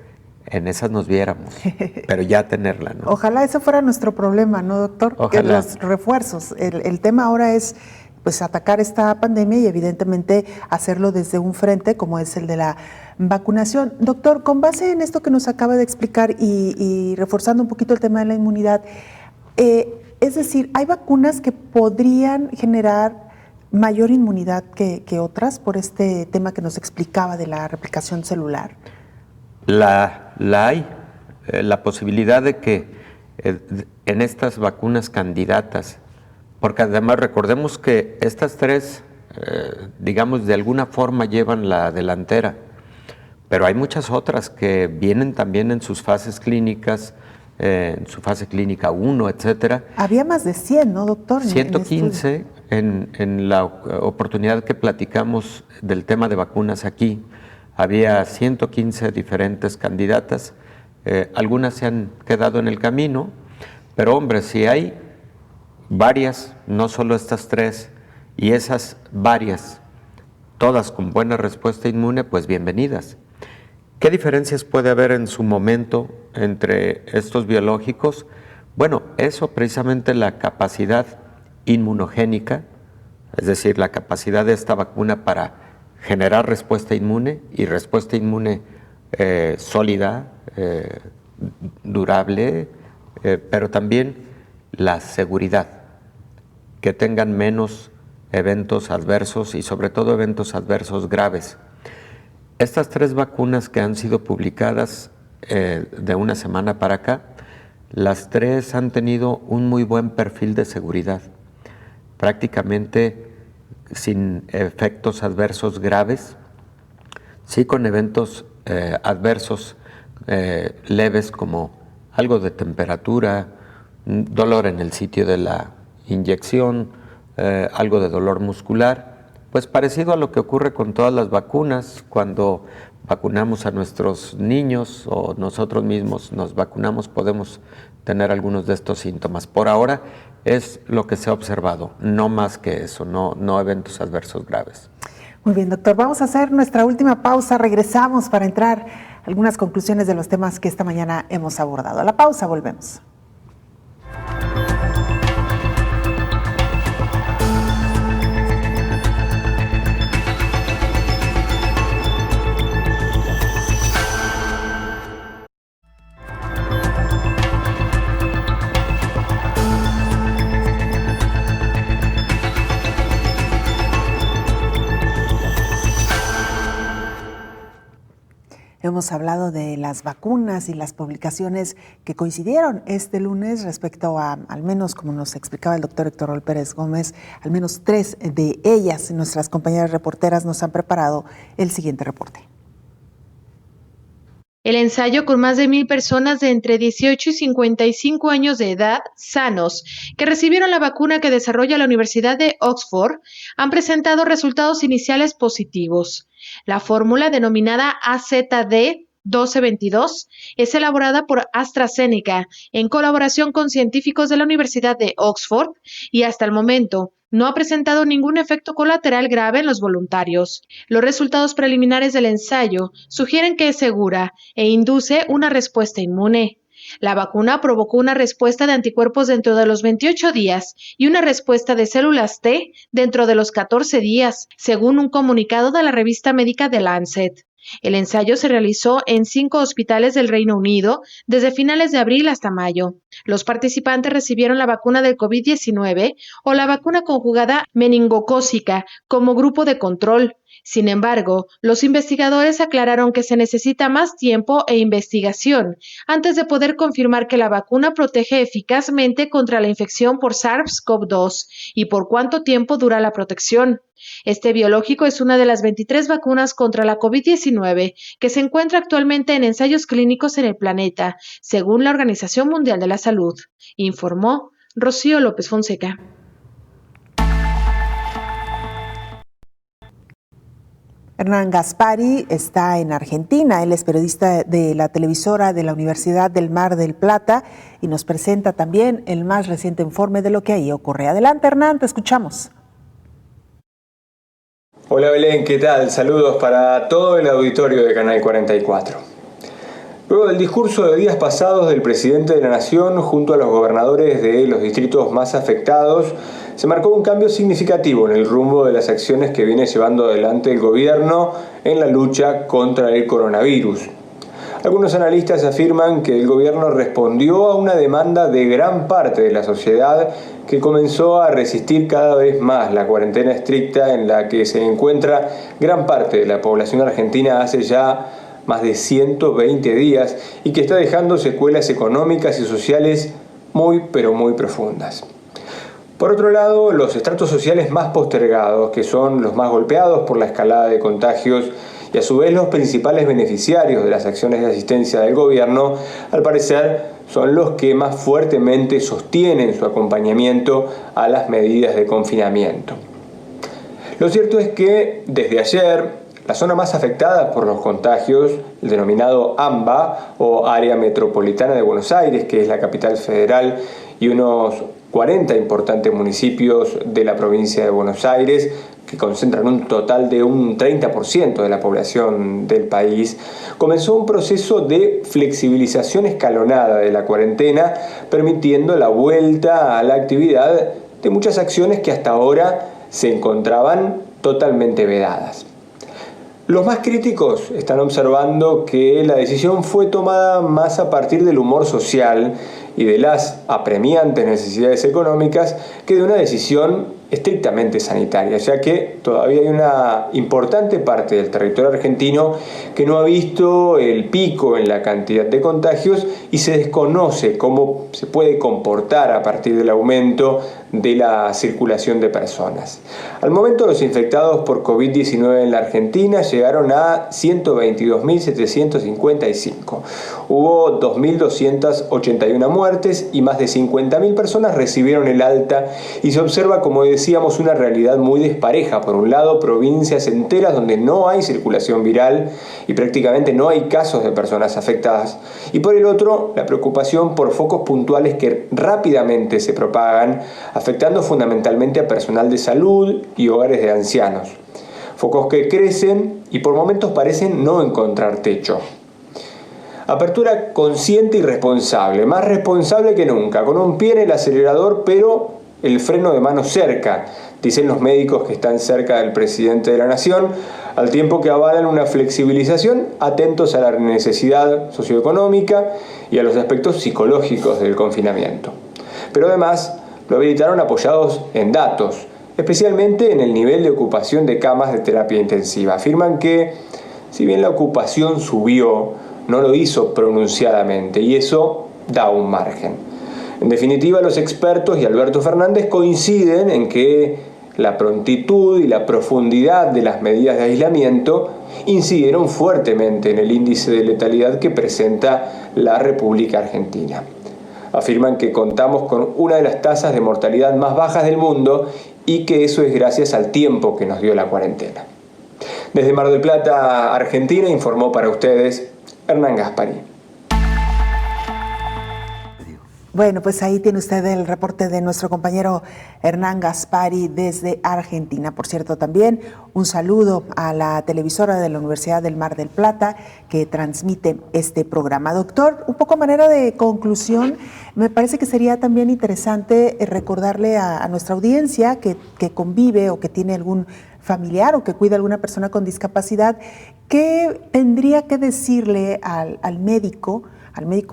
en esas nos viéramos, pero ya tenerla, ¿no? Ojalá ese fuera nuestro problema, ¿no, doctor? Ojalá. Que los refuerzos. El tema ahora es pues atacar esta pandemia y evidentemente hacerlo desde un frente como es el de la vacunación. Doctor, con base en esto que nos acaba de explicar y reforzando un poquito el tema de la inmunidad, es decir, ¿hay vacunas que podrían generar mayor inmunidad que otras por este tema que nos explicaba de la replicación celular? La hay, la posibilidad de que en estas vacunas candidatas, porque además recordemos que estas tres, digamos, de alguna forma llevan la delantera, pero hay muchas otras que vienen también en sus fases clínicas, en su fase clínica 1, etcétera. Había más de 100, ¿no, doctor? 115 en la oportunidad que platicamos del tema de vacunas aquí. Había 115 diferentes candidatas, algunas se han quedado en el camino, pero hombre, si hay varias, no solo estas tres, y esas varias, todas con buena respuesta inmune, pues bienvenidas. ¿Qué diferencias puede haber en su momento entre estos biológicos? Bueno, eso precisamente la capacidad inmunogénica, es decir, la capacidad de esta vacuna para generar respuesta inmune y respuesta inmune sólida, durable, pero también la seguridad, que tengan menos eventos adversos y sobre todo eventos adversos graves. Estas tres vacunas que han sido publicadas de una semana para acá, las tres han tenido un muy buen perfil de seguridad, prácticamente sin efectos adversos graves, sí con eventos adversos leves como algo de temperatura, dolor en el sitio de la inyección, algo de dolor muscular, pues parecido a lo que ocurre con todas las vacunas. Cuando vacunamos a nuestros niños o nosotros mismos nos vacunamos, podemos tener algunos de estos síntomas. Por ahora es lo que se ha observado, no más que eso, no eventos adversos graves. Muy bien, doctor, vamos a hacer nuestra última pausa, regresamos para entrar a algunas conclusiones de los temas que esta mañana hemos abordado. A la pausa, volvemos. Hemos hablado de las vacunas y las publicaciones que coincidieron este lunes respecto a, al menos como nos explicaba el doctor Héctor Raúl Pérez Gómez, al menos 3 de ellas. Nuestras compañeras reporteras nos han preparado el siguiente reporte. El ensayo con más de 1,000 personas de entre 18 y 55 años de edad, sanos, que recibieron la vacuna que desarrolla la Universidad de Oxford, han presentado resultados iniciales positivos. La fórmula denominada AZD1222 es elaborada por AstraZeneca en colaboración con científicos de la Universidad de Oxford y hasta el momento no ha presentado ningún efecto colateral grave en los voluntarios. Los resultados preliminares del ensayo sugieren que es segura e induce una respuesta inmune. La vacuna provocó una respuesta de anticuerpos dentro de los 28 días y una respuesta de células T dentro de los 14 días, según un comunicado de la revista médica The Lancet. El ensayo se realizó en 5 hospitales del Reino Unido desde finales de abril hasta mayo. Los participantes recibieron la vacuna del COVID-19 o la vacuna conjugada meningocócica como grupo de control. Sin embargo, los investigadores aclararon que se necesita más tiempo e investigación antes de poder confirmar que la vacuna protege eficazmente contra la infección por SARS-CoV-2 y por cuánto tiempo dura la protección. Este biológico es una de las 23 vacunas contra la COVID-19 que se encuentra actualmente en ensayos clínicos en el planeta, según la Organización Mundial de la Salud, informó Rocío López Fonseca. Hernán Gaspari está en Argentina. Él es periodista de la televisora de la Universidad del Mar del Plata y nos presenta también el más reciente informe de lo que ahí ocurre. Adelante, Hernán, te escuchamos. Hola Belén, ¿qué tal? Saludos para todo el auditorio de Canal 44. Luego del discurso de días pasados del presidente de la Nación junto a los gobernadores de los distritos más afectados, se marcó un cambio significativo en el rumbo de las acciones que viene llevando adelante el gobierno en la lucha contra el coronavirus. Algunos analistas afirman que el gobierno respondió a una demanda de gran parte de la sociedad que comenzó a resistir cada vez más la cuarentena estricta en la que se encuentra gran parte de la población argentina hace ya más de 120 días y que está dejando secuelas económicas y sociales muy profundas. Por otro lado, los estratos sociales más postergados, que son los más golpeados por la escalada de contagios y a su vez los principales beneficiarios de las acciones de asistencia del gobierno, al parecer son los que más fuertemente sostienen su acompañamiento a las medidas de confinamiento. Lo cierto es que desde ayer, la zona más afectada por los contagios, el denominado AMBA o Área Metropolitana de Buenos Aires, que es la capital federal, y unos 40 importantes municipios de la provincia de Buenos Aires, que concentran un total de un 30% de la población del país, comenzó un proceso de flexibilización escalonada de la cuarentena, permitiendo la vuelta a la actividad de muchas acciones que hasta ahora se encontraban totalmente vedadas. Los más críticos están observando que la decisión fue tomada más a partir del humor social y de las apremiantes necesidades económicas que de una decisión estrictamente sanitaria, ya que todavía hay una importante parte del territorio argentino que no ha visto el pico en la cantidad de contagios y se desconoce cómo se puede comportar a partir del aumento de la circulación de personas. Al momento, los infectados por COVID-19 en la Argentina llegaron a 122.755. Hubo 2.281 muertes y más de 50.000 personas recibieron el alta y se observa, como decíamos, una realidad muy despareja. Por un lado, provincias enteras donde no hay circulación viral y prácticamente no hay casos de personas afectadas. Y por el otro, la preocupación por focos puntuales que rápidamente se propagan, afectando fundamentalmente a personal de salud y hogares de ancianos. Focos que crecen y por momentos parecen no encontrar techo. Apertura consciente y responsable, más responsable que nunca, con un pie en el acelerador pero el freno de mano cerca, dicen los médicos que están cerca del presidente de la Nación, al tiempo que avalan una flexibilización, atentos a la necesidad socioeconómica y a los aspectos psicológicos del confinamiento. Pero además lo habilitaron apoyados en datos, especialmente en el nivel de ocupación de camas de terapia intensiva. Afirman que, si bien la ocupación subió, no lo hizo pronunciadamente y eso da un margen. En definitiva, los expertos y Alberto Fernández coinciden en que la prontitud y la profundidad de las medidas de aislamiento incidieron fuertemente en el índice de letalidad que presenta la República Argentina. Afirman que contamos con una de las tasas de mortalidad más bajas del mundo y que eso es gracias al tiempo que nos dio la cuarentena. Desde Mar del Plata, Argentina, informó para ustedes Hernán Gaspari. Bueno, pues ahí tiene usted el reporte de nuestro compañero Hernán Gaspari desde Argentina. Por cierto, también un saludo a la televisora de la Universidad del Mar del Plata que transmite este programa. Doctor, un poco a manera de conclusión, me parece que sería también interesante recordarle a nuestra audiencia que convive o que tiene algún familiar o que cuida a alguna persona con discapacidad, ¿qué tendría que decirle al médico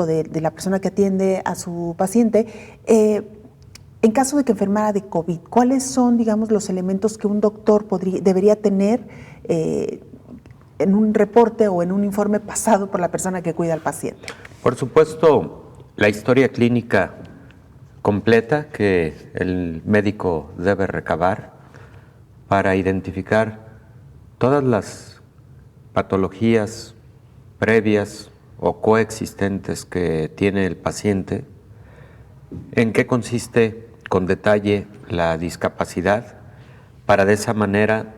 de la persona que atiende a su paciente en caso de que enfermara de COVID? ¿Cuáles son, digamos, los elementos que un doctor debería tener en un reporte o en un informe pasado por la persona que cuida al paciente? Por supuesto, la historia clínica completa que el médico debe recabar para identificar todas las patologías previas o coexistentes que tiene el paciente, en qué consiste con detalle la discapacidad, para de esa manera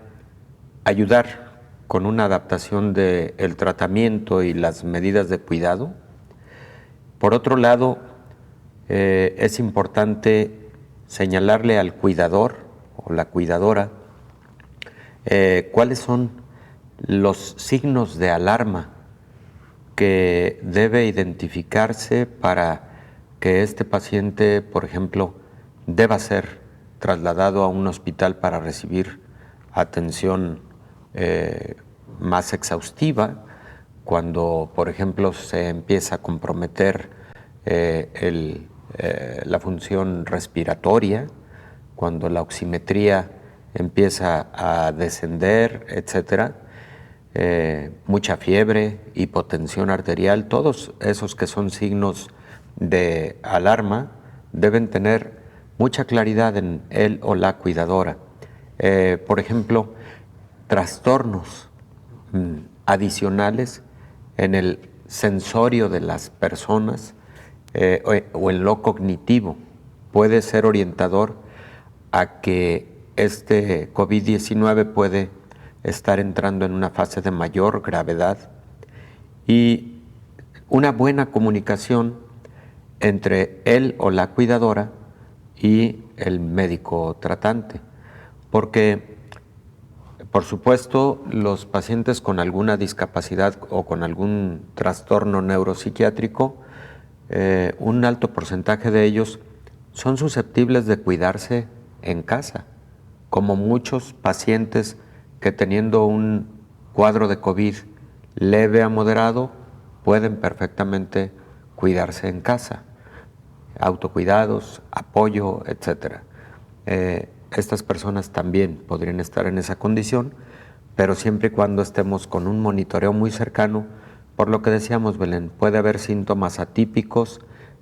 ayudar con una adaptación del tratamiento y las medidas de cuidado. Por otro lado, es importante señalarle al cuidador o la cuidadora cuáles son los signos de alarma que debe identificarse para que este paciente, por ejemplo, deba ser trasladado a un hospital para recibir atención más exhaustiva, cuando, por ejemplo, se empieza a comprometer la función respiratoria, cuando la oximetría empieza a descender, etcétera, mucha fiebre, hipotensión arterial, todos esos que son signos de alarma deben tener mucha claridad en él o la cuidadora. Por ejemplo, trastornos adicionales en el sensorio de las personas o en lo cognitivo puede ser orientador a que este COVID-19 puede estar entrando en una fase de mayor gravedad, y una buena comunicación entre él o la cuidadora y el médico tratante, porque por supuesto los pacientes con alguna discapacidad o con algún trastorno neuropsiquiátrico, un alto porcentaje de ellos son susceptibles de cuidarse en casa, como muchos pacientes que teniendo un cuadro de COVID leve a moderado pueden perfectamente cuidarse en casa, autocuidados, apoyo, etcétera. Estas personas también podrían estar en esa condición, pero siempre y cuando estemos con un monitoreo muy cercano. Por lo que decíamos, Belén, puede haber síntomas atípicos,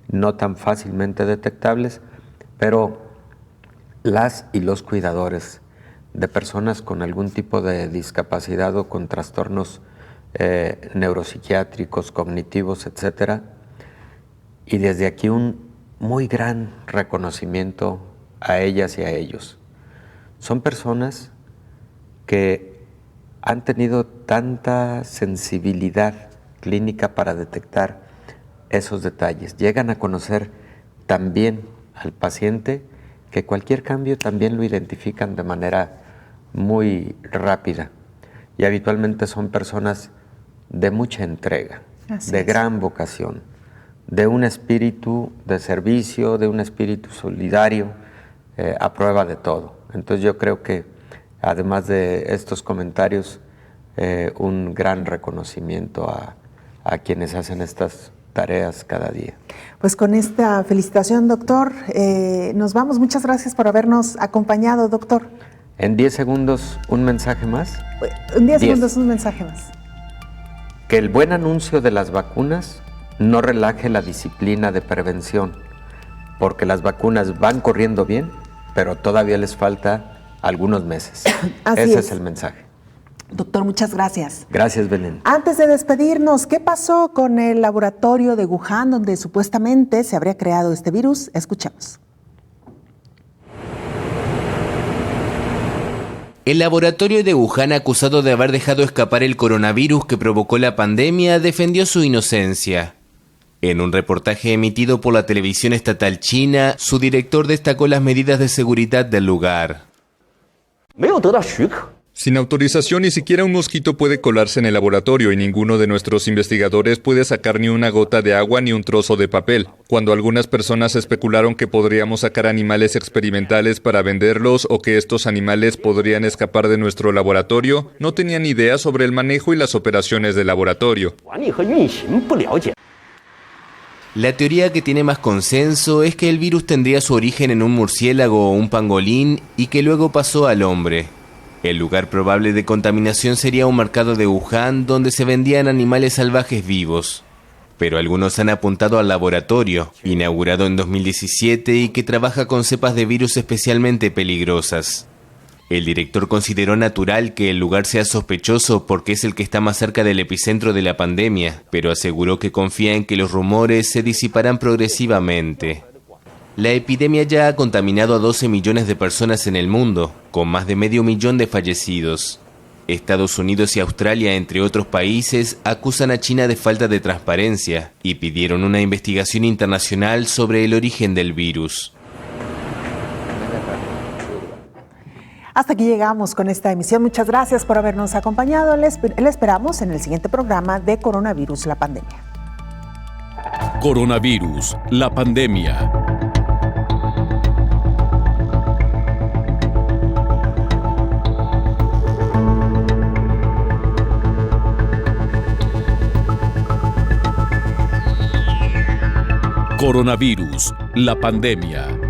no tan fácilmente detectables, pero las y los cuidadores de personas con algún tipo de discapacidad o con trastornos neuropsiquiátricos, cognitivos, etcétera, y desde aquí un muy gran reconocimiento a ellas y a ellos. Son personas que han tenido tanta sensibilidad clínica para detectar esos detalles. Llegan a conocer tan bien al paciente que cualquier cambio también lo identifican de manera muy rápida. Y habitualmente son personas de mucha entrega, de gran vocación, de un espíritu de servicio, de un espíritu solidario, a prueba de todo. Entonces yo creo que además de estos comentarios, un gran reconocimiento a quienes hacen estas tareas cada día. Pues con esta felicitación, doctor, nos vamos. Muchas gracias por habernos acompañado, doctor. En 10 segundos, un mensaje más. En 10 segundos, un mensaje más. Que el buen anuncio de las vacunas no relaje la disciplina de prevención, porque las vacunas van corriendo bien, pero todavía les falta algunos meses. Ese es el mensaje. Doctor, muchas gracias. Gracias, Belén. Antes de despedirnos, ¿qué pasó con el laboratorio de Wuhan donde supuestamente se habría creado este virus? Escuchemos. El laboratorio de Wuhan, acusado de haber dejado escapar el coronavirus que provocó la pandemia, defendió su inocencia. En un reportaje emitido por la televisión estatal china, su director destacó las medidas de seguridad del lugar. Sin autorización, ni siquiera un mosquito puede colarse en el laboratorio y ninguno de nuestros investigadores puede sacar ni una gota de agua ni un trozo de papel. Cuando algunas personas especularon que podríamos sacar animales experimentales para venderlos o que estos animales podrían escapar de nuestro laboratorio, no tenían idea sobre el manejo y las operaciones del laboratorio. La teoría que tiene más consenso es que el virus tendría su origen en un murciélago o un pangolín y que luego pasó al hombre. El lugar probable de contaminación sería un mercado de Wuhan donde se vendían animales salvajes vivos. Pero algunos han apuntado al laboratorio, inaugurado en 2017 y que trabaja con cepas de virus especialmente peligrosas. El director consideró natural que el lugar sea sospechoso porque es el que está más cerca del epicentro de la pandemia, pero aseguró que confía en que los rumores se disiparán progresivamente. La epidemia ya ha contaminado a 12 millones de personas en el mundo, con más de 500.000 de fallecidos. Estados Unidos y Australia, entre otros países, acusan a China de falta de transparencia y pidieron una investigación internacional sobre el origen del virus. Hasta aquí llegamos con esta emisión. Muchas gracias por habernos acompañado. Le esperamos en el siguiente programa de Coronavirus, la pandemia. Coronavirus, la pandemia. Coronavirus, la pandemia.